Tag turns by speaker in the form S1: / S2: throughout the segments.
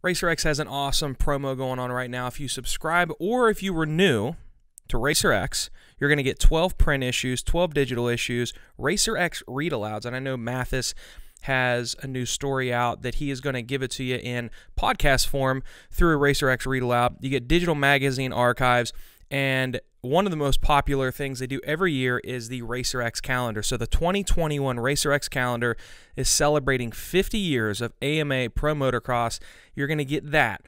S1: RacerX has an awesome promo going on right now. If you subscribe or if you were new to RacerX, you're going to get 12 print issues, 12 digital issues, RacerX read-alouds. And I know Mathis has a new story out that he is going to give it to you in podcast form through a RacerX read-aloud. You get digital magazine archives, and one of the most popular things they do every year is the RacerX calendar. So the 2021 RacerX calendar is celebrating 50 years of AMA Pro Motocross. You're going to get that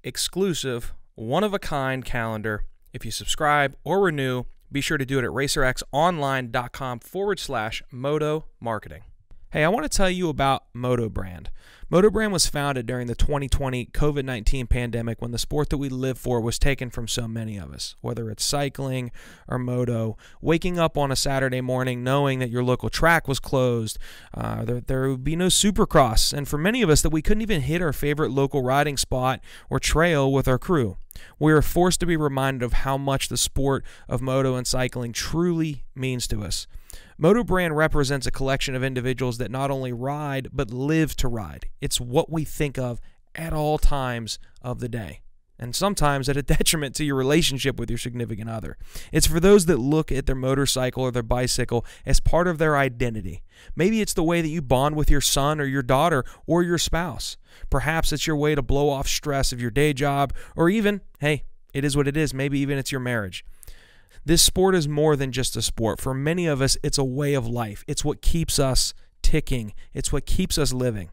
S1: exclusive, one-of-a-kind calendar. If you subscribe or renew, be sure to do it at racerxonline.com/moto marketing. Hey, I want to tell you about Moto brand. Moto brand was founded during the 2020 COVID-19 pandemic when the sport that we live for was taken from so many of us, whether it's cycling or moto, waking up on a Saturday morning knowing that your local track was closed, there would be no Supercross, and for many of us that we couldn't even hit our favorite local riding spot or trail with our crew. We were forced to be reminded of how much the sport of moto and cycling truly means to us. Moto brand represents a collection of individuals that not only ride, but live to ride. It's what we think of at all times of the day, and sometimes at a detriment to your relationship with your significant other. It's for those that look at their motorcycle or their bicycle as part of their identity. Maybe it's the way that you bond with your son or your daughter or your spouse. Perhaps it's your way to blow off stress of your day job, or even, hey, it is what it is, maybe even it's your marriage. This sport is more than just a sport. For many of us, it's a way of life. It's what keeps us ticking. It's what keeps us living.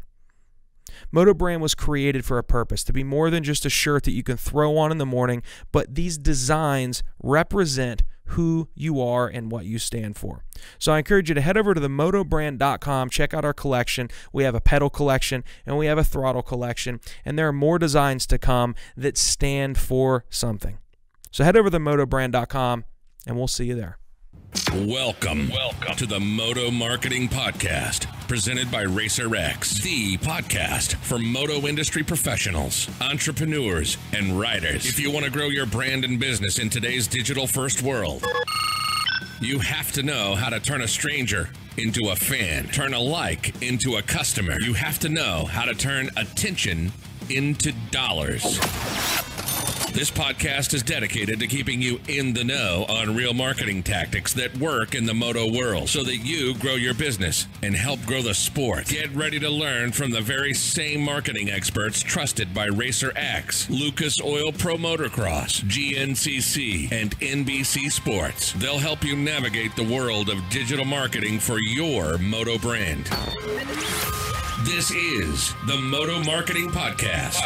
S1: Moto brand was created for a purpose, to be more than just a shirt that you can throw on in the morning, but these designs represent who you are and what you stand for. So I encourage you to head over to themotobrand.com, check out our collection. We have a pedal collection and we have a throttle collection, and there are more designs to come that stand for something. So head over to themotobrand.com and we'll see you there.
S2: Welcome to the Moto Marketing Podcast, presented by RacerX, the podcast for moto industry professionals, entrepreneurs, and riders. If you want to grow your brand and business in today's digital-first world, you have to know how to turn a stranger into a fan, turn a like into a customer. You have to know how to turn attention into dollars. This podcast is dedicated to keeping you in the know on real marketing tactics that work in the moto world so that you grow your business and help grow the sport. Get ready to learn from the very same marketing experts trusted by RacerX, Lucas Oil Pro Motocross, GNCC, and NBC Sports. They'll help you navigate the world of digital marketing for your moto brand. This is the Moto Marketing Podcast.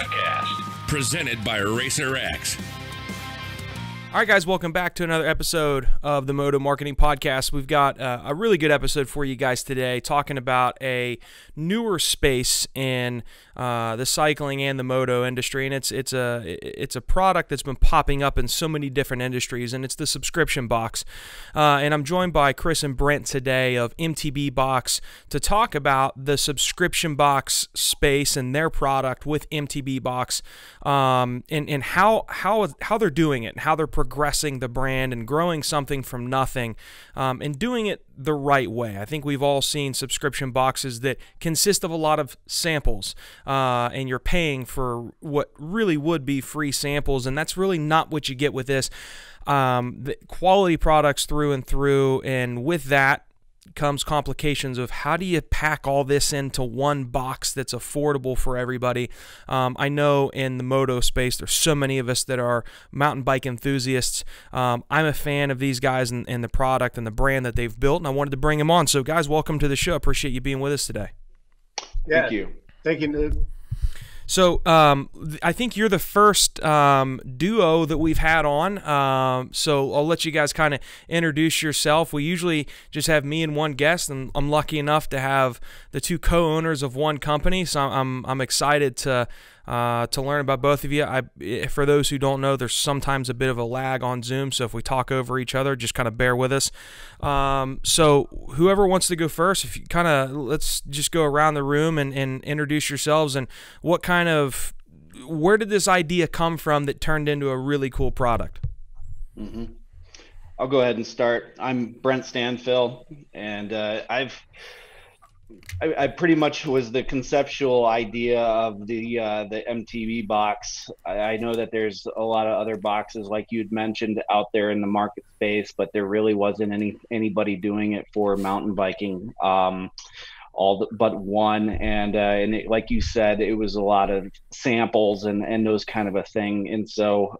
S2: Presented by RacerX.
S1: All right, guys, welcome back to another episode of the Moto Marketing Podcast. We've got a really good episode for you guys today, talking about a newer space in the cycling and the moto industry, and it's a product that's been popping up in so many different industries, and it's the subscription box. And I'm joined by Kris and Brent today of MTB BOXX to talk about the subscription box space and their product with MTB BOXX, and how they're doing it, and how they're progressing the brand and growing something from nothing, and doing it the right way. I think we've all seen subscription boxes that consist of a lot of samples, and you're paying for what really would be free samples, and that's really not what you get with this. The quality products through and through, and with that comes complications of how do you pack all this into one box that's affordable for everybody. I know in the moto space there's so many of us that are mountain bike enthusiasts. I'm a fan of these guys and the product and the brand that they've built, and I wanted to bring them on. So guys, welcome to the show. Appreciate you being with us today.
S3: Yeah, thank you, dude.
S1: So I think you're the first duo that we've had on, so I'll let you guys kind of introduce yourself. We usually just have me and one guest, and I'm lucky enough to have the two co-owners of one company, so I'm excited to learn about both of you. For those who don't know, there's sometimes a bit of a lag on Zoom, so if we talk over each other, just kind of bear with us. So whoever wants to go first, if you let's just go around the room and introduce yourselves, and where did this idea come from that turned into a really cool product?
S3: Mm-hmm. I'll go ahead and start. I'm Brent Stanfill, and
S4: I pretty much was the conceptual idea of the MTB box. I know that there's a lot of other boxes like you'd mentioned out there in the market space, but there really wasn't anybody doing it for mountain biking. But one, and like you said, it was a lot of samples and those kind of a thing. And so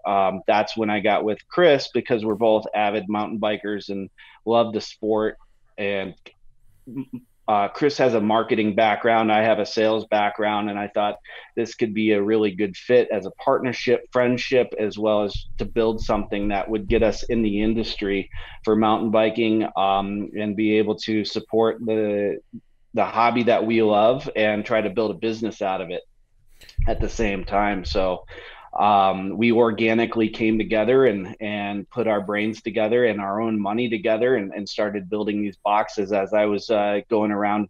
S4: that's when I got with Kris, because we're both avid mountain bikers and love the sport. And Kris has a marketing background. I have a sales background, and I thought this could be a really good fit as a partnership, friendship, as well as to build something that would get us in the industry for mountain biking, and be able to support the hobby that we love and try to build a business out of it at the same time. So we organically came together and put our brains together and our own money together and started building these boxes as I was going around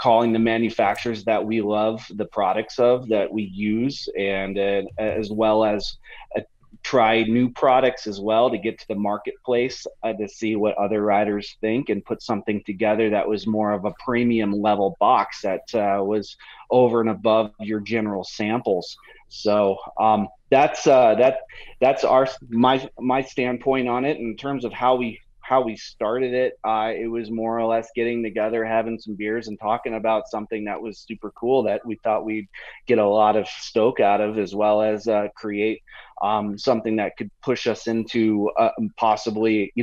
S4: calling the manufacturers that we love the products of, that we use, and as well as try new products as well to get to the marketplace, to see what other riders think, and put something together that was more of a premium level box that was over and above your general samples. So that's my standpoint on it. In terms of how we started it, it was more or less getting together, having some beers, and talking about something that was super cool that we thought we'd get a lot of stoke out of, as well as create something that could push us into possibly,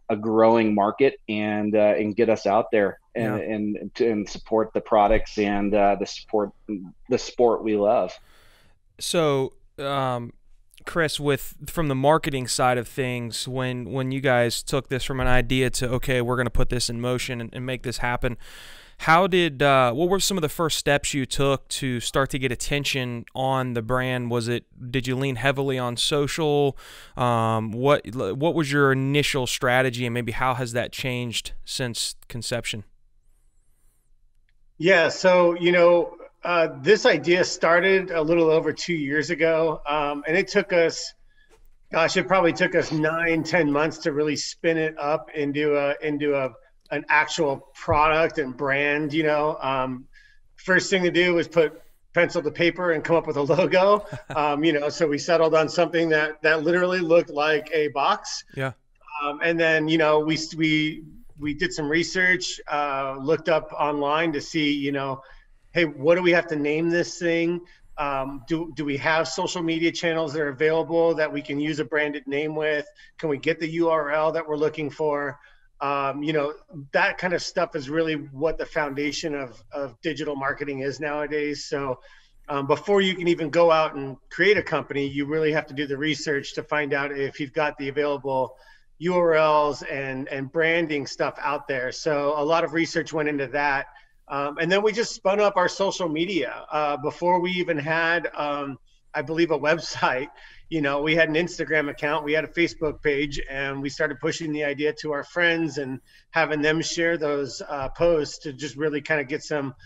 S4: a growing market and get us out there and support the products and the sport we love.
S1: So, Kris, from the marketing side of things, when you guys took this from an idea to, okay, we're going to put this in motion and make this happen, what were some of the first steps you took to start to get attention on the brand? Did you lean heavily on social? What was your initial strategy, and maybe how has that changed since conception?
S3: Yeah, so this idea started a little over 2 years ago, and it took us, it probably took us 9-10 months to really spin it up into an actual product and brand. First thing to do was put pencil to paper and come up with a logo. So we settled on something that literally looked like a box.
S1: Yeah.
S3: And then we did some research, looked up online to see hey, what do we have to name this thing? Do we have social media channels that are available that we can use a branded name with? Can we get the URL that we're looking for? That kind of stuff is really what the foundation of digital marketing is nowadays. So before you can even go out and create a company, you really have to do the research to find out if you've got the available URLs and branding stuff out there. So a lot of research went into that. And then we just spun up our social media before we even had, I believe, a website. We had an Instagram account, we had a Facebook page, and we started pushing the idea to our friends and having them share those posts to just really kind of get some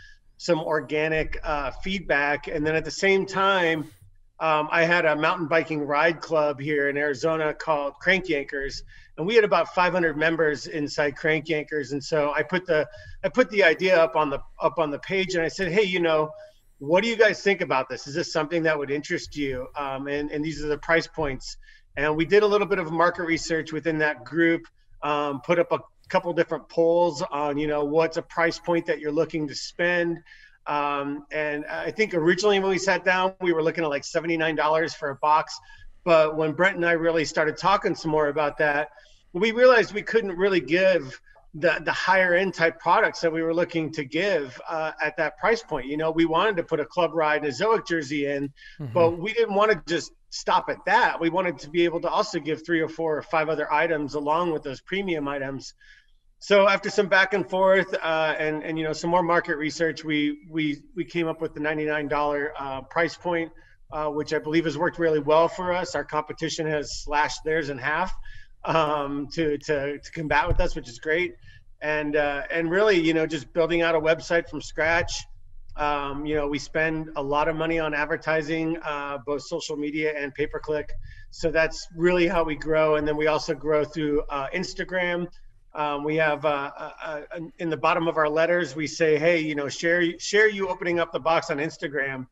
S3: organic feedback. And then at the same time, I had a mountain biking ride club here in Arizona called Crank Yankers, and we had about 500 members inside Crank Yankers. And so I put the idea up on the page, and I said, hey, what do you guys think about this? Is this something that would interest you? And these are the price points. And we did a little bit of market research within that group, put up a couple different polls on, what's a price point that you're looking to spend. And I think originally when we sat down, we were looking at like $79 for a box. But when Brent and I really started talking some more about that, we realized we couldn't really give the higher end type products that we were looking to give at that price point. We wanted to put a club ride and a Zoic jersey in, but we didn't want to just stop at that. We wanted to be able to also give 3 or 4 or 5 other items along with those premium items. So after some back and forth and some more market research, we came up with the $99 price point, which I believe has worked really well for us. Our competition has slashed theirs in half to combat with us, which is great. And really, just building out a website from scratch. We spend a lot of money on advertising, both social media and pay-per-click. So that's really how we grow. And then we also grow through Instagram. We have in the bottom of our letters, we say, hey, you know, share you opening up the box on Instagram,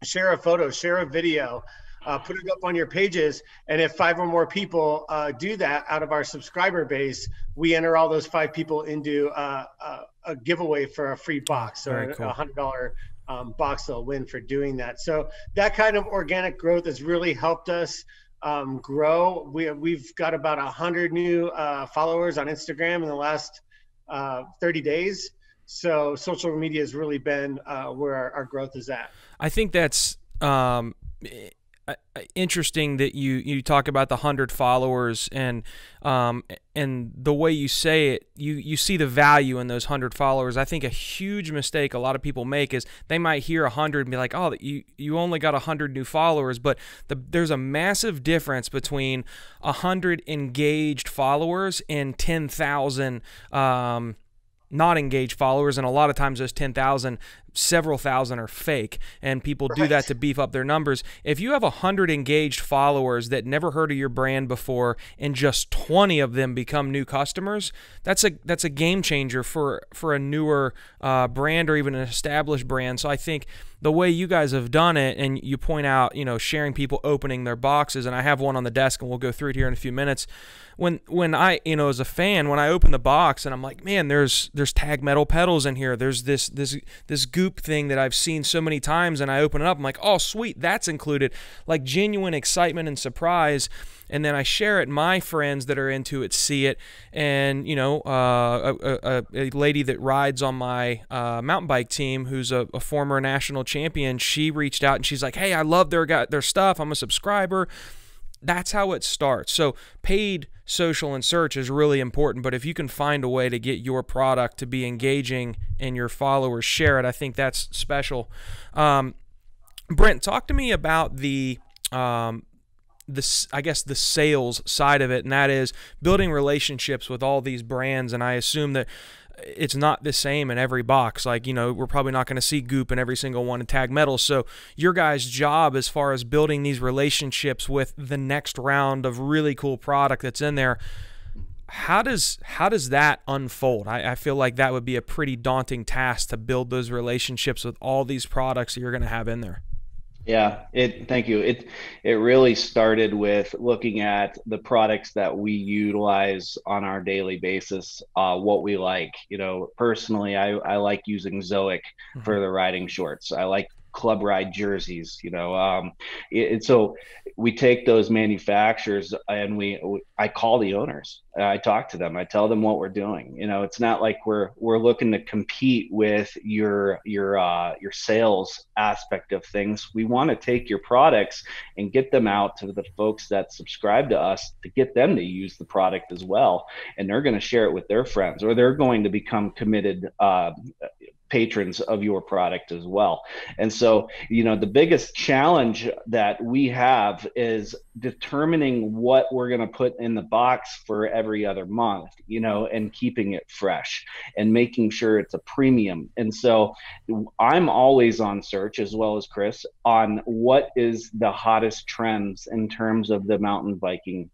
S3: share a photo, share a video, put it up on your pages. And if 5 or more people do that out of our subscriber base, we enter all those 5 people into a giveaway for a free box or a $100 box they'll win for doing that. So that kind of organic growth has really helped us grow. We've got about 100 new followers on Instagram in the last 30 days. So social media has really been where our growth is at.
S1: I think that's interesting that you talk about the 100 followers and the way you say it, you see the value in those 100 followers. I think a huge mistake a lot of people make is they might hear 100 and be like, oh, you only got 100 new followers, but there's a massive difference between 100 engaged followers and 10,000 not engaged followers, and a lot of times those 10,000, several thousand are fake, and people do that to beef up their numbers. If you have 100 engaged followers that never heard of your brand before and just 20 of them become new customers, that's a game changer for a newer brand or even an established brand. So I think the way you guys have done it, and you point out, you know, sharing people opening their boxes, and I have one on the desk and we'll go through it here in a few minutes. When I, you know, as a fan, when I open the box and I'm like, man, there's tag metal pedals in here. There's this goop thing that I've seen so many times, and I open it up, I'm like, oh, sweet, that's included. Like genuine excitement and surprise. And then I share it. My friends that are into it see it, and you know, a lady that rides on my mountain bike team, who's a former national champion, she reached out and she's like, hey, I love their stuff. I'm a subscriber. That's how it starts. So paid social and search is really important, but if you can find a way to get your product to be engaging and your followers share it, I think that's special. Brent, talk to me about the sales side of it, and that is building relationships with all these brands. And I assume that it's not the same in every box. Like, you know, we're probably not going to see goop in every single one in tag metal. So your guys' job as far as building these relationships with the next round of really cool product that's in there, how does that unfold? I feel like that would be a pretty daunting task to build those relationships with all these products that you're going to have in there.
S4: Yeah, thank you. It really started with looking at the products that we utilize on our daily basis, what we like. You know, personally, I like using Zoic for the riding shorts. I like Club Ride jerseys, you know. So we take those manufacturers and I call the owners. I talk to them. I tell them what we're doing. You know, it's not like we're looking to compete with your sales aspect of things. We want to take your products and get them out to the folks that subscribe to us to get them to use the product as well. And they're going to share it with their friends, or they're going to become committed patrons of your product as well. And so, you know, the biggest challenge that we have is determining what we're going to put in the box for every other month, you know, and keeping it fresh and making sure it's a premium. And so I'm always on search, as well as Kris, on what is the hottest trends in terms of the mountain biking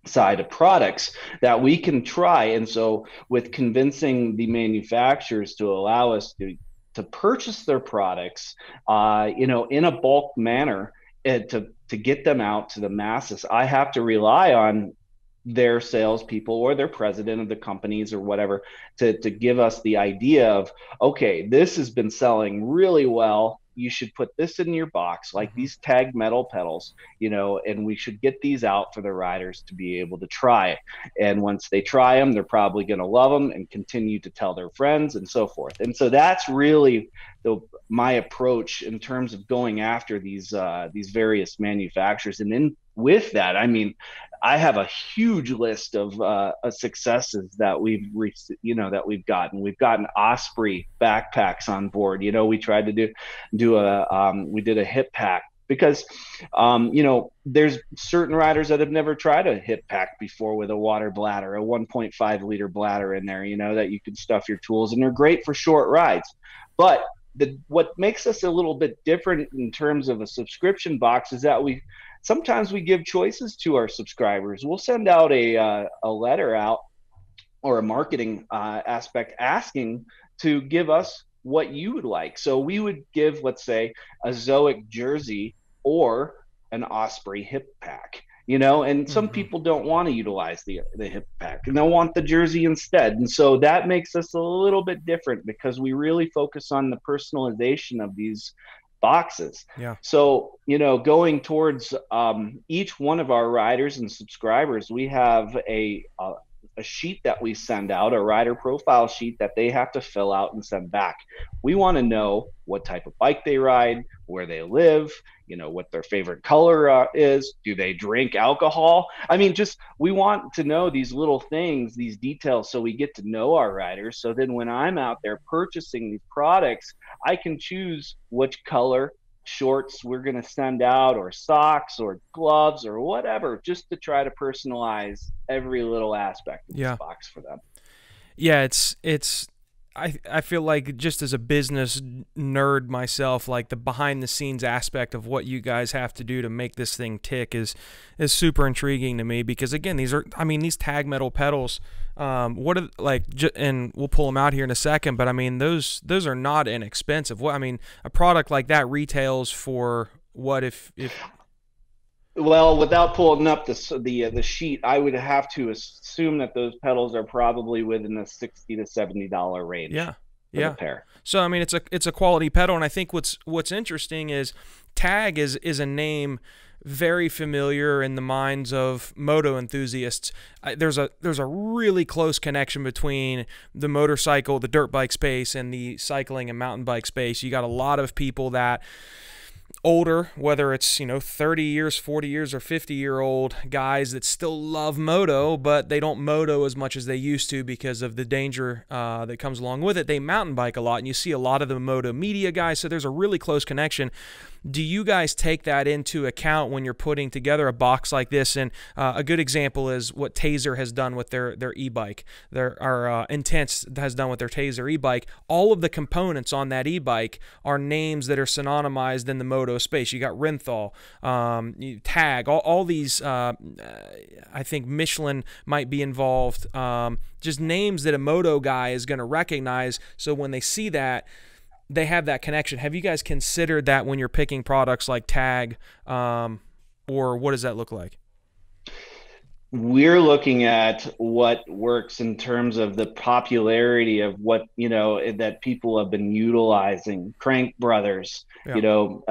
S4: side of products that we can try. And so with convincing the manufacturers to allow us to purchase their products, you know, in a bulk manner, to get them out to the masses, I have to rely on their salespeople or their president of the companies or whatever to give us the idea of, okay, this has been selling really well. You should put this in your box, like these tag metal pedals, you know, and we should get these out for the riders to be able to try it. And once they try them, they're probably going to love them and continue to tell their friends and so forth. And so that's really my approach in terms of going after these various manufacturers. And then with that, I mean, I have a huge list of successes that we've gotten. We've gotten Osprey backpacks on board. You know, we tried to we did a hip pack because, you know, there's certain riders that have never tried a hip pack before with a water bladder, a 1.5 liter bladder in there, you know, that you can stuff your tools, and they're great for short rides. But what makes us a little bit different in terms of a subscription box is that sometimes we give choices to our subscribers. We'll send out a letter out or a marketing aspect asking to give us what you would like. So we would give, let's say, a Zoic jersey or an Osprey hip pack, and some people don't want to utilize the hip pack and they'll want the jersey instead. And so that makes us a little bit different because we really focus on the personalization of these boxes.
S1: Yeah.
S4: So, going towards each one of our riders and subscribers, we have a sheet that we send out, a rider profile sheet that they have to fill out and send back. We want to know what type of bike they ride, where they live, what their favorite color is. Do they drink alcohol? I mean, we want to know these little things, these details, so we get to know our riders. So then when I'm out there purchasing these products, I can choose which color shorts we're going to send out, or socks or gloves or whatever, just to try to personalize every little aspect of this box for them.
S1: Yeah, I feel like, just as a business nerd myself, like the behind the scenes aspect of what you guys have to do to make this thing tick is super intriguing to me, because again, these tag metal pedals, and we'll pull them out here in a second, but I mean, those are not inexpensive. A product like that retails for what if
S4: Well, without pulling up the sheet, I would have to assume that those pedals are probably within the $60 to $70 range.
S1: Yeah,
S4: for the pair.
S1: So I mean, it's a quality pedal, and I think what's interesting is Tag is a name very familiar in the minds of moto enthusiasts. There's a really close connection between the motorcycle, the dirt bike space, and the cycling and mountain bike space. You got a lot of people that older, whether it's 30 years, 40 years, or 50-year-old guys that still love moto, but they don't moto as much as they used to because of the danger that comes along with it. They mountain bike a lot, and you see a lot of the moto media guys, so there's a really close connection. Do you guys take that into account when you're putting together a box like this? And a good example is what Taser has done with their e-bike. Intense has done with their Taser e-bike. All of the components on that e-bike are names that are synonymized in the moto space. You got Renthal, Tag, all these. I think Michelin might be involved. Just names that a moto guy is going to recognize. So when they see that, they have that connection. Have you guys considered that when you're picking products like Tag, or what does that look like?
S4: We're looking at what works in terms of the popularity of what, that people have been utilizing. Crank Brothers,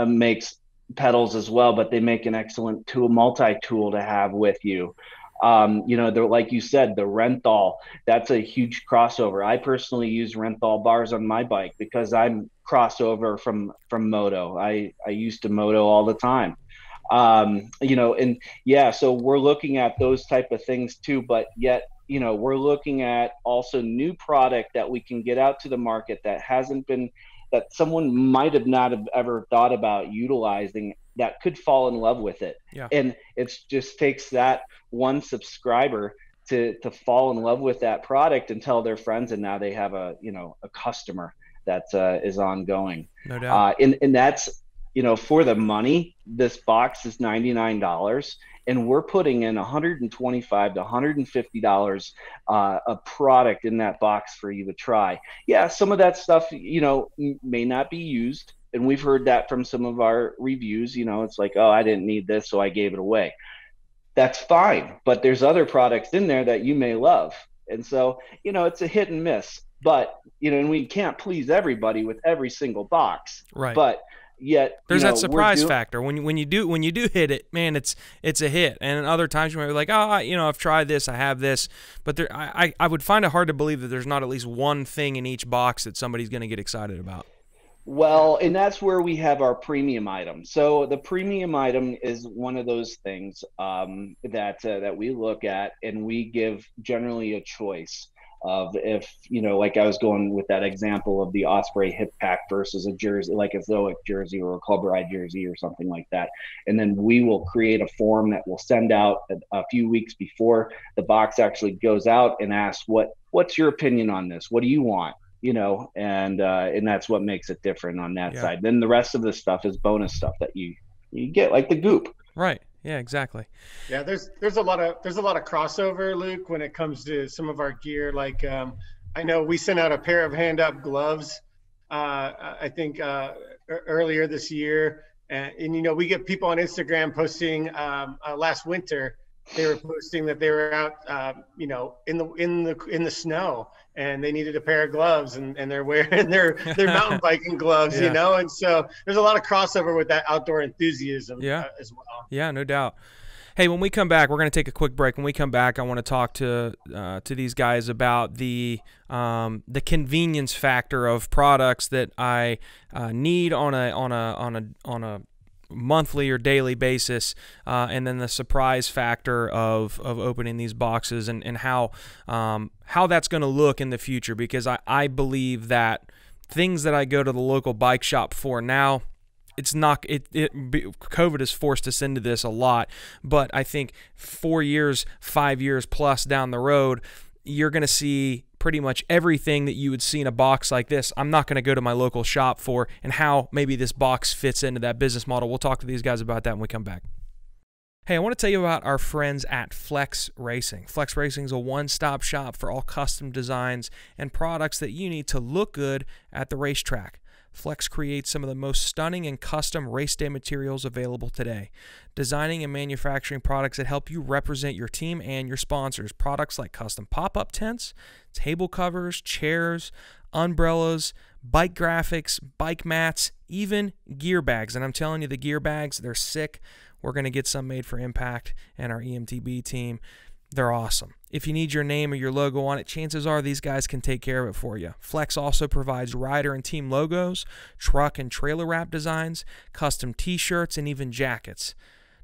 S4: makes pedals as well, but they make an excellent multi-tool to have with you. They're, like you said, the Renthal, that's a huge crossover. I personally use Renthal bars on my bike because I'm crossover from moto. I used to moto all the time. So we're looking at those type of things too, but yet, we're looking at also new product that we can get out to the market that that someone might have not have ever thought about utilizing, that could fall in love with it.
S1: Yeah.
S4: And it just takes that one subscriber to fall in love with that product and tell their friends, and now they have a customer that is ongoing.
S1: No doubt.
S4: And that's, for the money, this box is $99, and we're putting in $125 to $150 a product in that box for you to try. Yeah, some of that stuff, may not be used. And we've heard that from some of our reviews. It's like, oh, I didn't need this, so I gave it away. That's fine. But there's other products in there that you may love. And so, it's a hit and miss. But, and we can't please everybody with every single box.
S1: Right.
S4: But yet
S1: there's that surprise factor when you do hit it, man. It's a hit. And other times you might be like, I've tried this, I have this, but I would find it hard to believe that there's not at least one thing in each box that somebody's going to get excited about.
S4: Well, and that's where we have our premium item. So the premium item is one of those things that we look at, and we give generally a choice of, if, like I was going with that example of the Osprey hip pack versus a jersey, like a Zoic jersey or a Club Ride jersey or something like that. And then we will create a form that we'll send out a few weeks before the box actually goes out and ask, what's your opinion on this? What do you want? And that's what makes it different on that side. Then the rest of the stuff is bonus stuff that you get, like the goop.
S1: Right. Yeah, exactly.
S3: Yeah, there's a lot of crossover, Luke, when it comes to some of our gear. Like I know we sent out a pair of hand-up gloves, I think earlier this year, and you know, we get people on Instagram posting last winter. They were posting that they were out, you know, in the snow, and they needed a pair of gloves, and they're wearing their mountain biking gloves,
S1: Yeah.
S3: you know. And so there's a lot of crossover with that outdoor enthusiasm as well.
S1: Yeah, no doubt. Hey, when we come back, we're going to take a quick break. When we come back, I want to talk to these guys about the convenience factor of products that I need on a monthly or daily basis, and then the surprise factor of opening these boxes and how that's going to look in the future, because I believe that things that I go to the local bike shop for now, it's not COVID has forced us into this a lot, but I think 4 years, 5 years plus down the road, you're going to see pretty much everything that you would see in a box like this. I'm not going to go to my local shop for, and how maybe this box fits into that business model. We'll talk to these guys about that when we come back. Hey, I want to tell you about our friends at Flex Racing. Flex Racing is a one-stop shop for all custom designs and products that you need to look good at the racetrack. Flex creates some of the most stunning and custom race day materials available today, designing and manufacturing products that help you represent your team and your sponsors. Products like custom pop-up tents, table covers, chairs, umbrellas, bike graphics, bike mats, even gear bags. And I'm telling you, the gear bags, they're sick. We're going to get some made for Impact and our EMTB team. They're awesome. If you need your name or your logo on it, chances are these guys can take care of it for you. Flex also provides rider and team logos, truck and trailer wrap designs, custom t-shirts, and even jackets.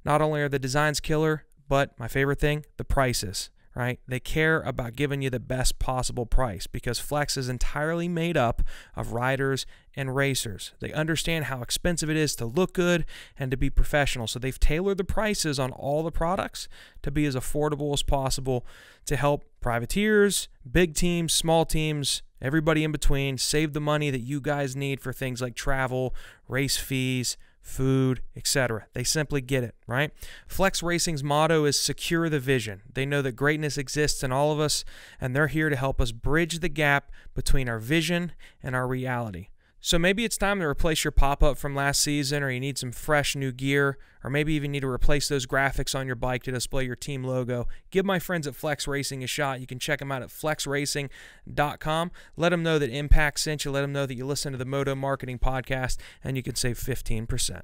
S1: Not only are the designs killer, but my favorite thing, the prices, right? They care about giving you the best possible price, because Flex is entirely made up of riders and racers. They understand how expensive it is to look good and to be professional, so they've tailored the prices on all the products to be as affordable as possible to help privateers, big teams, small teams, everybody in between save the money that you guys need for things like travel, race fees, food, etc. They simply get it, right? Flex Racing's motto is secure the vision. They know that greatness exists in all of us, and they're here to help us bridge the gap between our vision and our reality. So maybe it's time to replace your pop-up from last season, or you need some fresh new gear, or maybe even need to replace those graphics on your bike to display your team logo. Give my friends at Flex Racing a shot. You can check them out at flexracing.com. Let them know that Impact sent you. Let them know that you listen to the Moto Marketing Podcast, and you can save 15%.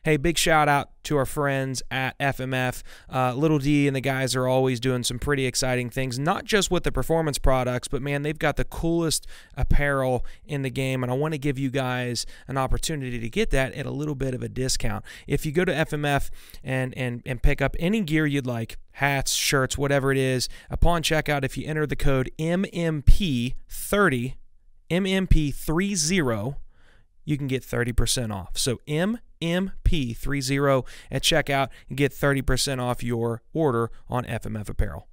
S1: Hey, big shout out to our friends at FMF. Little D and the guys are always doing some pretty exciting things, not just with the performance products, but man, they've got the coolest apparel in the game, and I want to give you guys an opportunity to get that at a little bit of a discount. If you go to FMF and pick up any gear you'd like, hats, shirts, whatever it is, upon checkout, if you enter the code MMP30, MMP30, you can get 30% off. So MMP30 at checkout and get 30% off your order on FMF apparel.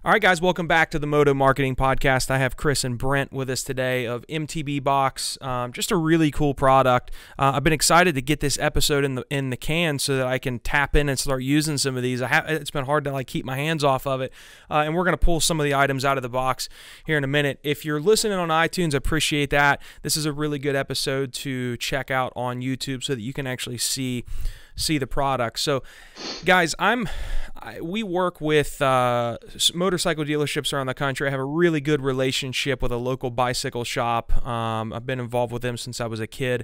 S1: All right, guys, welcome back to the Moto Marketing Podcast. I have Kris and Brent with us today of MTB BOXX. Just a really cool product. I've been excited to get this episode in the can so that I can tap in and start using some of these. It's been hard to keep my hands off of it, and we're going to pull some of the items out of the box here in a minute. If you're listening on iTunes, I appreciate that. This is a really good episode to check out on YouTube so that you can actually see the product. So, guys, we work with motorcycle dealerships around the country. I have a really good relationship with a local bicycle shop. I've been involved with them since I was a kid.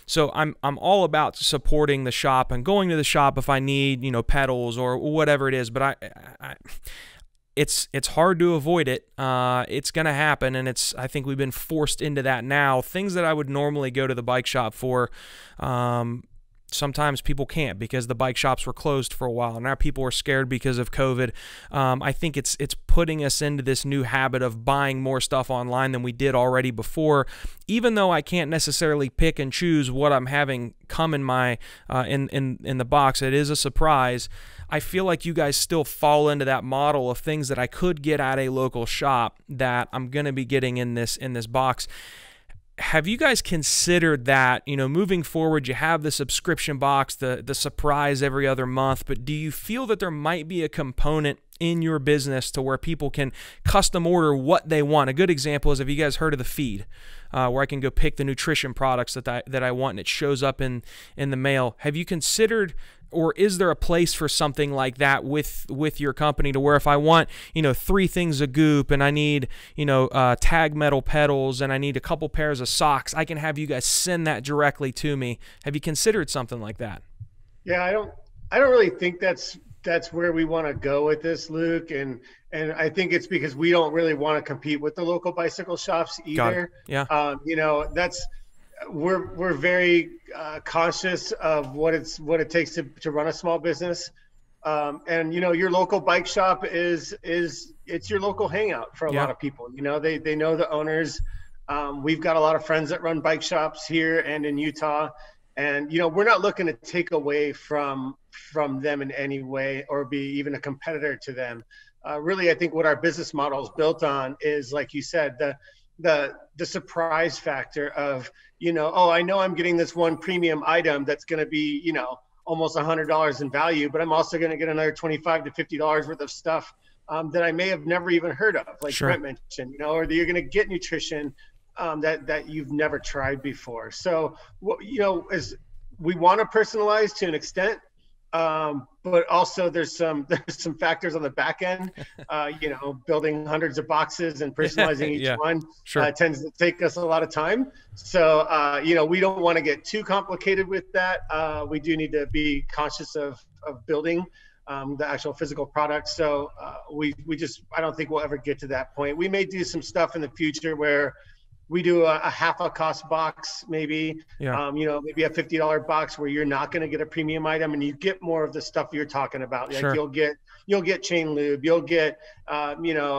S1: So I'm all about supporting the shop and going to the shop if I need, pedals or whatever it is. But it's hard to avoid it. It's going to happen, and I think we've been forced into that now. Things that I would normally go to the bike shop for, sometimes people can't because the bike shops were closed for a while. Now people are scared because of COVID. I think it's putting us into this new habit of buying more stuff online than we did already before. Even though I can't necessarily pick and choose what I'm having come in my in the box, it is a surprise. I feel like you guys still fall into that model of things that I could get at a local shop that I'm going to be getting in this box. have you guys considered that, you know, moving forward, you have the subscription box, the surprise every other month, but do you feel that there might be a component in your business to where people can custom order what they want? A good example is, have you guys heard of the feed, where I can go pick the nutrition products that I want and it shows up in the mail? Have you considered, or is there a place for something like that with your company, to where if I want, you know, 3 things of goop and I need, you know, tag metal pedals and I need a couple pairs of socks, I can have you guys send that directly to me? Have you considered something like that?
S3: Yeah, I don't really think that's where we want to go with this, Luke. And I think it's because we don't really want to compete with the local bicycle shops either.
S1: Yeah.
S3: You know, we're very conscious of what it takes to run a small business. And, you know, your local bike shop it's your local hangout for a lot of people. You know, they know the owners. We've got a lot of friends that run bike shops here and in Utah. And, you know, we're not looking to take away from them in any way or be even a competitor to them. Really, I think what our business model is built on is, like you said, the surprise factor of, you know, oh, I know I'm getting this one premium item that's going to be, you know, almost $100 in value, but I'm also going to get another $25 to $50 worth of stuff that I may have never even heard of, like Brent mentioned, you know, or that you're going to get nutrition that you've never tried before. So, you know, as we want to personalize to an extent, but also there's some factors on the back end. You know, building hundreds of boxes and personalizing each one tends to take us a lot of time. So, you know, we don't want to get too complicated with that. We do need to be conscious of building the actual physical product. So I don't think we'll ever get to that point. We may do some stuff in the future where we do a half a cost box, maybe, you know, maybe a $50 box where you're not going to get a premium item and you get more of the stuff you're talking about. Like you'll get chain lube, you'll get, you know,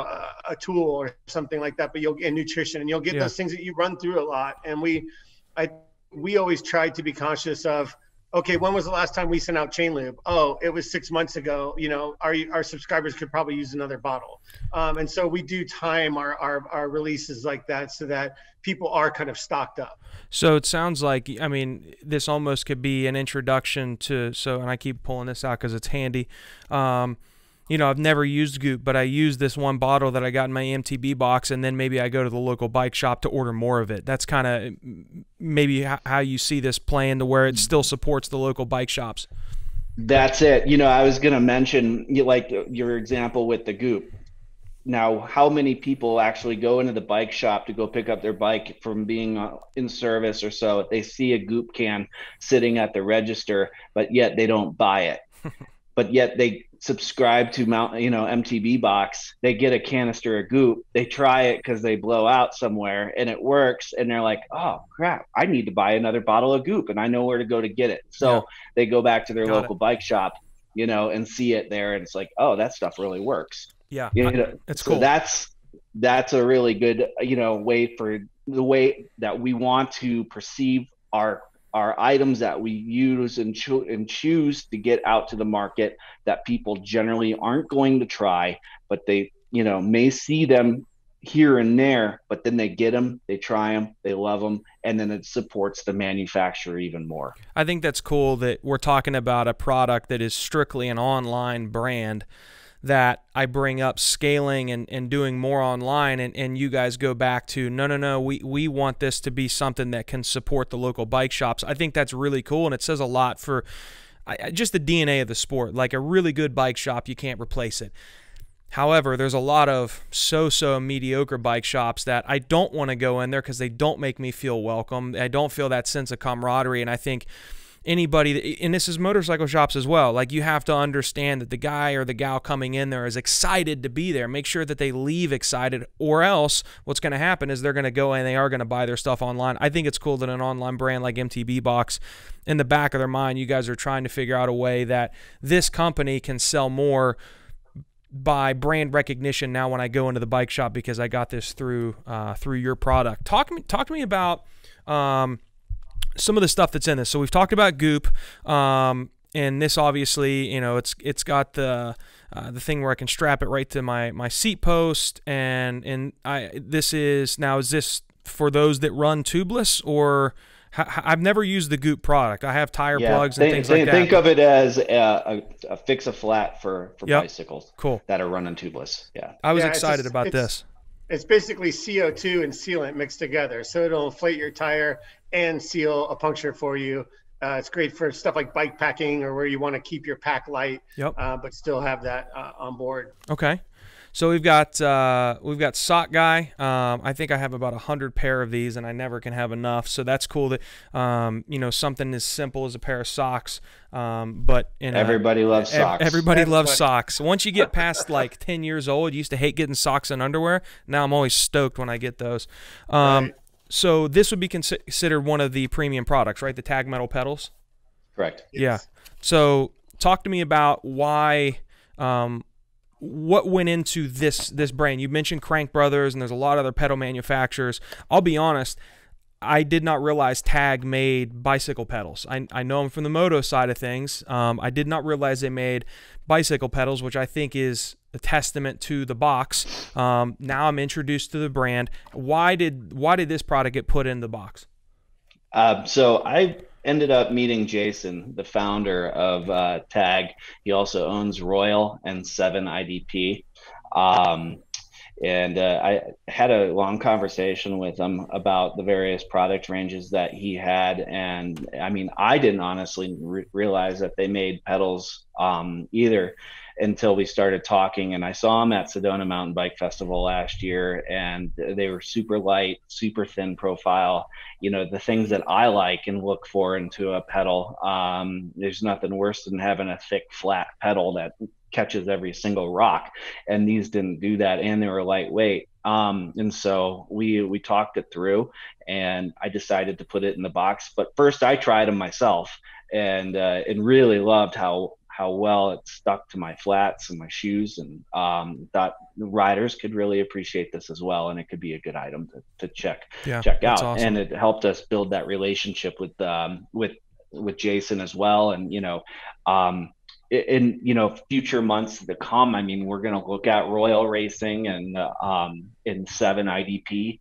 S3: a tool or something like that, but you'll get nutrition and you'll get those things that you run through a lot. And we always try to be conscious of, okay, when was the last time we sent out chain lube? Oh, it was 6 months ago. You know, our subscribers could probably use another bottle. And so we do time our releases like that so that people are kind of stocked up.
S1: So it sounds like, I mean, this almost could be an introduction to, and I keep pulling this out because it's handy. You know, I've never used Goop, but I use this one bottle that I got in my MTB box, and then maybe I go to the local bike shop to order more of it. That's kind of maybe how you see this playing, to where it still supports the local bike shops.
S4: That's it. You know, I was going to mention, like your example with the Goop. Now, how many people actually go into the bike shop to go pick up their bike from being in service or so? They see a Goop can sitting at the register, but yet they don't buy it. But yet they subscribe to MTB BOXX. They get a canister of Goop. They try it because they blow out somewhere and it works. And they're like, oh crap, I need to buy another bottle of Goop and I know where to go to get it. So they go back to their local bike shop, you know, and see it there. And it's like, oh, that stuff really works.
S1: Yeah.
S4: You know,
S1: it's cool.
S4: So that's a really good, you know, way for the way that we want to perceive our items that we use and choose to get out to the market, that people generally aren't going to try, but they, you know, may see them here and there, but then they get them, they try them, they love them, and then it supports the manufacturer even more.
S1: I think that's cool that we're talking about a product that is strictly an online brand, that I bring up scaling and doing more online, and you guys go back to, no, we want this to be something that can support the local bike shops. I think that's really cool, and it says a lot for just the DNA of the sport. Like a really good bike shop, you can't replace it. However, there's a lot of so mediocre bike shops that I don't want to go in there because they don't make me feel welcome. I don't feel that sense of camaraderie, and I think anybody, and this is motorcycle shops as well, like you have to understand that the guy or the gal coming in there is excited to be there. Make sure that they leave excited, or else what's going to happen is they're going to go and they are going to buy their stuff online. I think it's cool that an online brand like MTB BOXX, in the back of their mind, you guys are trying to figure out a way that this company can sell more by brand recognition now when I go into the bike shop, because I got this through your product. Talk to me about some of the stuff that's in this. So we've talked about Goop, and this obviously, you know, it's got the thing where I can strap it right to my seat post, and is this for those that run tubeless, or I've never used the Goop product. I have tire plugs and things like that.
S4: Think of it as a fix-a-flat for bicycles that are running tubeless. Yeah,
S1: I was excited about this.
S3: It's basically CO2 and sealant mixed together, so it'll inflate your tire and seal a puncture for you. It's great for stuff like bike packing or where you want to keep your pack light, but still have that on board. Okay.
S1: So we've got Sock Guy. I think I have about 100 pair of these, and I never can have enough. So that's cool that you know, something as simple as a pair of socks. But
S4: everybody loves socks.
S1: Everybody loves socks. Once you get past like 10 years old, you used to hate getting socks and underwear. Now I'm always stoked when I get those.
S3: Right.
S1: So this would be considered one of the premium products, right? The Tag Metal pedals.
S4: Correct.
S3: Yes.
S1: Yeah. So talk to me about why. What went into this brand? You mentioned Crank Brothers, and there's a lot of other pedal manufacturers. I'll be honest, I did not realize Tag made bicycle pedals. I know them from the Moto side of things. I did not realize they made bicycle pedals, which I think is a testament to the box. Now I'm introduced to the brand. Why did this product get put in the box?
S4: So I ended up meeting Jason, the founder of Tag. He also owns Royal and 7 IDP. And I had a long conversation with him about the various product ranges that he had. And I mean, I didn't honestly realize that they made pedals either until we started talking. And I saw him at Sedona Mountain Bike Festival last year, and they were super light, super thin profile. You know, the things that I like and look for into a pedal. There's nothing worse than having a thick, flat pedal that catches every single rock, and these didn't do that, and they were lightweight. And so we talked it through, and I decided to put it in the box. But first I tried them myself, and really loved how well it stuck to my flats and my shoes, and thought riders could really appreciate this as well, and it could be a good item to check out. Awesome. And it helped us build that relationship with Jason as well. And in future months to come, I mean, we're going to look at Royal Racing and in 7 IDP,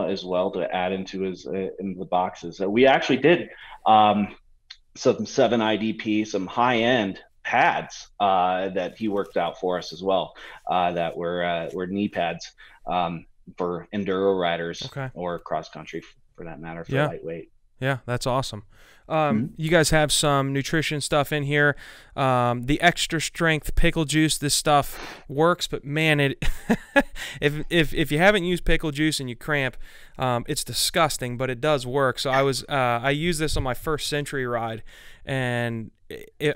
S4: as well, to add into the boxes. So we actually did some 7 IDP, some high end pads that he worked out for us as well, that were knee pads for enduro riders, or cross country for that matter, for lightweight.
S1: Yeah, that's awesome. You guys have some nutrition stuff in here. The extra strength pickle juice, this stuff works, but man, if you haven't used pickle juice and you cramp, it's disgusting, but it does work. So I used this on my first Century ride, and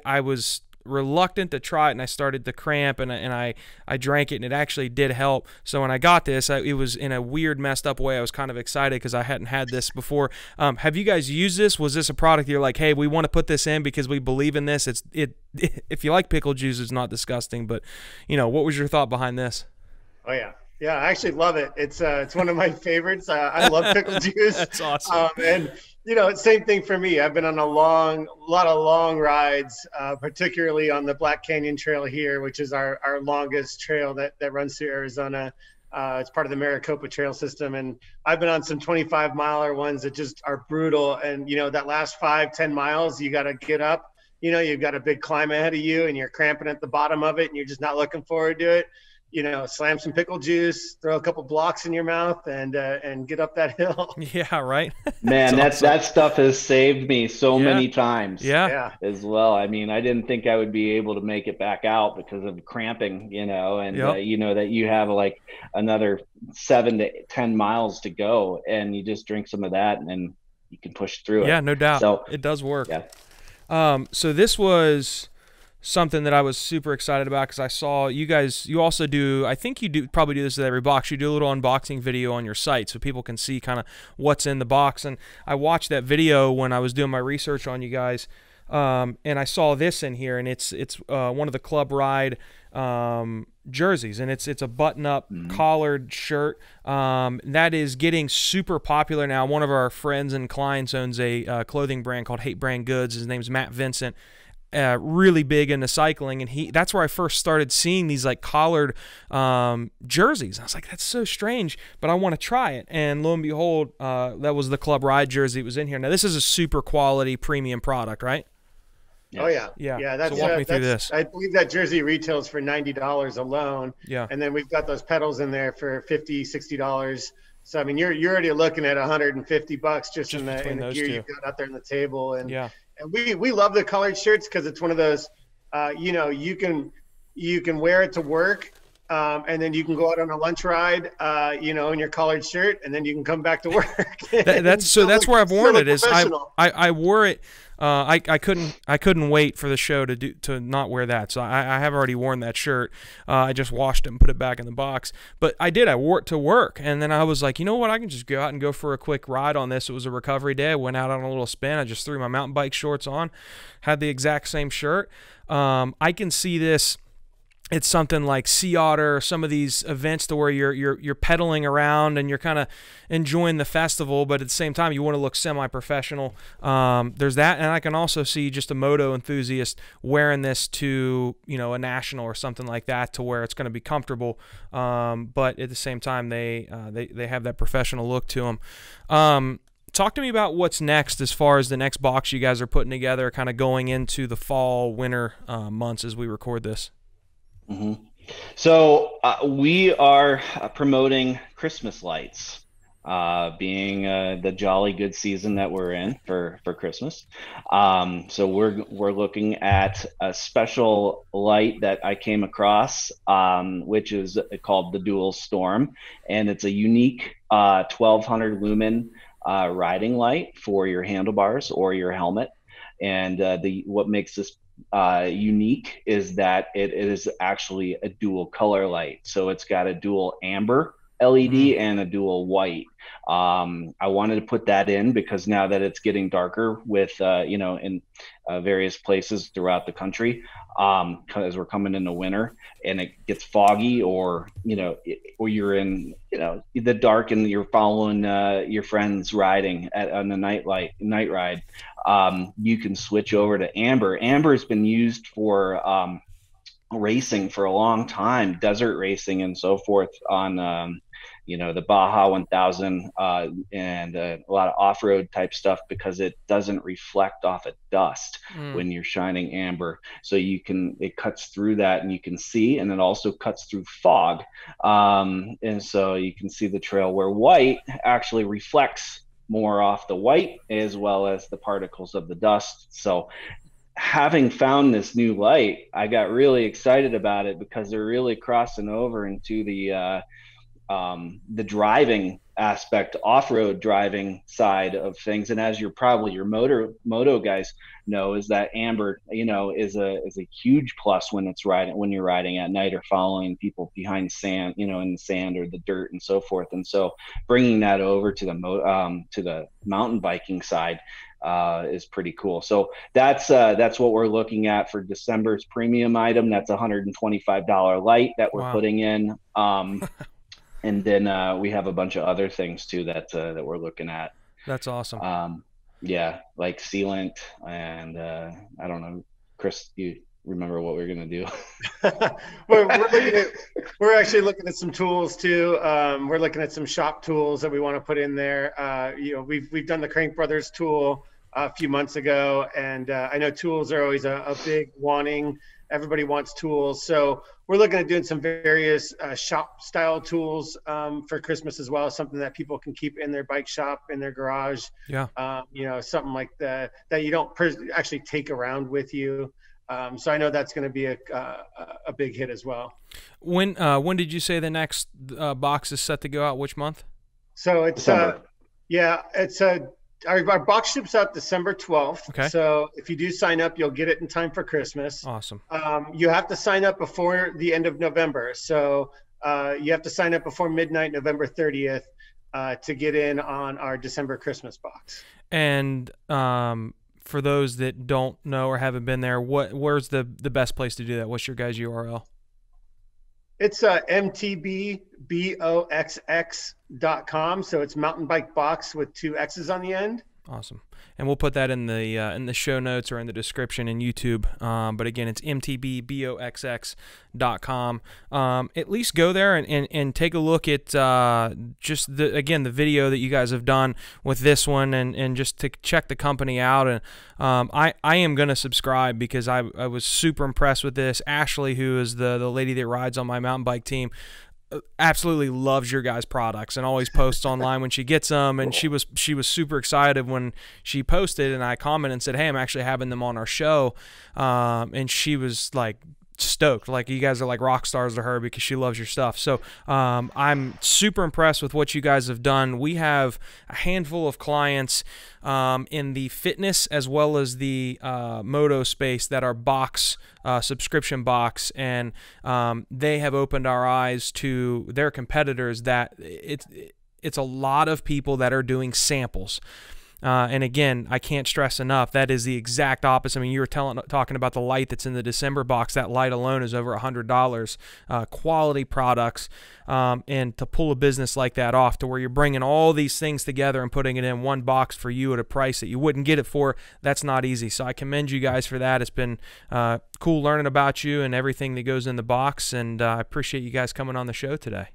S1: I was reluctant to try it, and I started to cramp, and I drank it, and it actually did help. So when I got this, it was in a weird, messed up way. I was kind of excited because I hadn't had this before. Have you guys used this? Was this a product you're like, hey, we want to put this in because we believe in this? If you like pickle juice, it's not disgusting, but what was your thought behind this?
S3: Oh yeah. Yeah, I actually love it. It's one of my favorites. I love pickle juice.
S1: That's awesome.
S3: And same thing for me. I've been on a lot of long rides, particularly on the Black Canyon Trail here, which is our longest trail that runs through Arizona. It's part of the Maricopa Trail system, and I've been on some 25-miler ones that just are brutal. And that last 5-10 miles, you got to get up. You've got a big climb ahead of you, and you're cramping at the bottom of it, and you're just not looking forward to it. Slam some pickle juice, throw a couple blocks in your mouth, and get up that hill.
S1: Yeah, right.
S4: Man, that stuff has saved me so many times.
S1: Yeah.
S4: As well. I mean, I didn't think I would be able to make it back out because of cramping, and that you have like another 7 to 10 miles to go, and you just drink some of that, and then you can push through it.
S1: Yeah, no doubt. So it does work. Yeah. So this was something that I was super excited about because I saw you also do, I think you probably do this with every box, you do a little unboxing video on your site so people can see kind of what's in the box. And I watched that video when I was doing my research on you guys, and I saw this in here, and it's one of the Club Ride jerseys, and it's a button-up collared shirt that is getting super popular now. One of our friends and clients owns a clothing brand called Hate Brand Goods. His name's Matt Vincent. really big into cycling, and that's where I first started seeing these like collared jerseys. I was like, that's so strange, but I want to try it. And lo and behold, that was the Club Ride jersey that was in here. Now this is a super quality premium product, right?
S3: Yes. Oh
S1: yeah.
S3: That's,
S1: so walk me through this.
S3: I believe that jersey retails for $90 alone.
S1: Yeah.
S3: And then we've got those pedals in there for $50, $60. So I mean, you're already looking at $150 just in the gear you've got out there on the table. And
S1: yeah.
S3: And we love the colored shirts because it's one of those, you can wear it to work, and then you can go out on a lunch ride, in your collared shirt, and then you can come back to work.
S1: That's where I've worn it. Is I wore it. I couldn't wait for the show to not wear that. So I have already worn that shirt. I just washed it and put it back in the box. But I wore it to work, and then I was like, you know what? I can just go out and go for a quick ride on this. It was a recovery day. I went out on a little spin. I just threw my mountain bike shorts on, had the exact same shirt. I can see this. It's something like Sea Otter, some of these events to where you're pedaling around and you're kind of enjoying the festival, but at the same time you want to look semi-professional. There's that, and I can also see just a moto enthusiast wearing this to a national or something like that, to where it's going to be comfortable, but at the same time they have that professional look to them. Talk to me about what's next as far as the next box you guys are putting together, kind of going into the fall, winter months as we record this.
S4: Mm-hmm. So we are promoting Christmas lights, being the jolly good season that we're in for Christmas. So we're looking at a special light that I came across, which is called the Dual Storm, and it's a unique 1200 lumen riding light for your handlebars or your helmet. And what makes this unique is that it is actually a dual color light. So it's got a dual amber LED and a dual white. I wanted to put that in because now that it's getting darker with, in various places throughout the country, as we're coming into winter and it gets foggy, or you're in, the dark and you're following your friends riding on the night ride, you can switch over to amber. Amber has been used for racing for a long time, desert racing and so forth on the Baja 1000 and a lot of off-road type stuff, because it doesn't reflect off of dust when you're shining amber. So it cuts through that and you can see, and it also cuts through fog. And so you can see the trail, where white actually reflects more off the white as well as the particles of the dust. So having found this new light, I got really excited about it because they're really crossing over into the driving aspect, off-road driving side of things. And as your moto guys know, is that amber, is a huge plus when you're riding at night or following people behind sand, in the sand or the dirt and so forth. And so bringing that over to the mountain biking side is pretty cool. So that's what we're looking at for December's premium item. That's $125 light that we're putting in. And then we have a bunch of other things too that we're looking at.
S1: That's awesome.
S4: Like sealant, and I don't know, Chris, you remember what we're gonna do?
S3: we're actually looking at some tools too. We're looking at some shop tools that we want to put in there. We've done the Crank Brothers tool a few months ago, and I know tools are always a big wanting. Everybody wants tools, so we're looking at doing some various shop style tools for Christmas as well. Something that people can keep in their bike shop, in their garage. Something like that you don't actually take around with you. So I know that's going to be a big hit as well.
S1: When did you say the next box is set to go out? Which month?
S3: So it's our box ships out December 12th.
S1: Okay.
S3: So if you do sign up, you'll get it in time for Christmas.
S1: Awesome.
S3: You have to sign up before the end of November. So you have to sign up before midnight, November 30th, to get in on our December Christmas box.
S1: And for those that don't know or haven't been there, where's the best place to do that? What's your guys' URL?
S3: It's MTB BOXX.com. So it's mountain bike box with 2 X's on the end.
S1: Awesome. and we'll put that in the show notes or in the description in YouTube. But again, it's MTB BOXX.com. At least go there and take a look at just the video that you guys have done with this one, and just to check the company out. And I am going to subscribe because I was super impressed with this. Ashley, who is the lady that rides on my mountain bike team, absolutely loves your guys' products and always posts online when she gets them. And she was super excited when she posted, and I commented and said, hey, I'm actually having them on our show. And she was like stoked, like you guys are like rock stars to her because she loves your stuff. So I'm super impressed with what you guys have done. We have a handful of clients in the fitness as well as the moto space that are box subscription box, and they have opened our eyes to their competitors, that it's a lot of people that are doing samples. And again, I can't stress enough, that is the exact opposite. I mean, you were talking about the light that's in the December box. That light alone is over $100. Quality products, and to pull a business like that off, to where you're bringing all these things together and putting it in one box for you at a price that you wouldn't get it for, that's not easy. So I commend you guys for that. It's been cool learning about you and everything that goes in the box, and I appreciate you guys coming on the show today.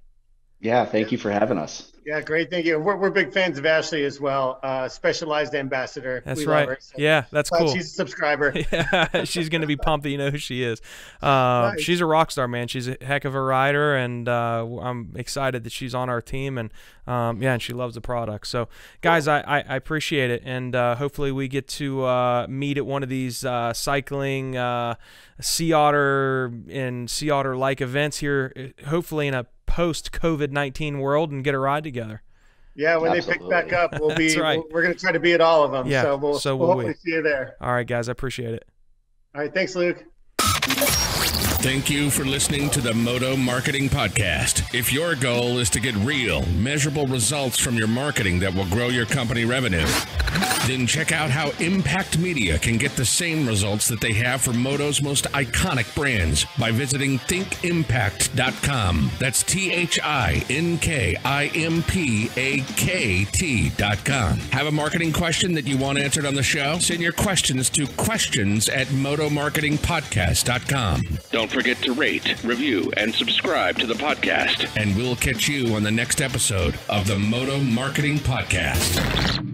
S4: Yeah, thank you for having us.
S3: Yeah, great. Thank you. We're big fans of Ashley as well. Specialized ambassador.
S1: That's right. Her, so yeah, that's cool.
S3: She's a subscriber.
S1: Yeah, she's going to be pumped that you know who she is.
S3: Nice.
S1: She's a rock star, man. She's a heck of a rider, and I'm excited that she's on our team, and and she loves the product. So, guys, I appreciate it, and hopefully we get to meet at one of these cycling Sea Otter and Sea Otter-like events here, hopefully in a post-COVID-19 world, and get a ride together.
S3: Yeah, when
S4: Absolutely.
S3: they pick back up, we'll be.
S1: Right.
S3: We're going to try to be at all of them.
S1: Yeah,
S3: so we'll hopefully see you there.
S1: All right, guys, I appreciate it.
S3: All right, thanks, Luke.
S2: Thank you for listening to the Moto Marketing Podcast. If your goal is to get real, measurable results from your marketing that will grow your company revenue, then check out how Impact Media can get the same results that they have for Moto's most iconic brands by visiting thinkimpact.com. That's THINKIMPAKT.com. Have a marketing question that you want answered on the show? Send your questions to questions@motomarketingpodcast.com. Don't forget to rate, review, and subscribe to the podcast. And we'll catch you on the next episode of the Moto Marketing Podcast.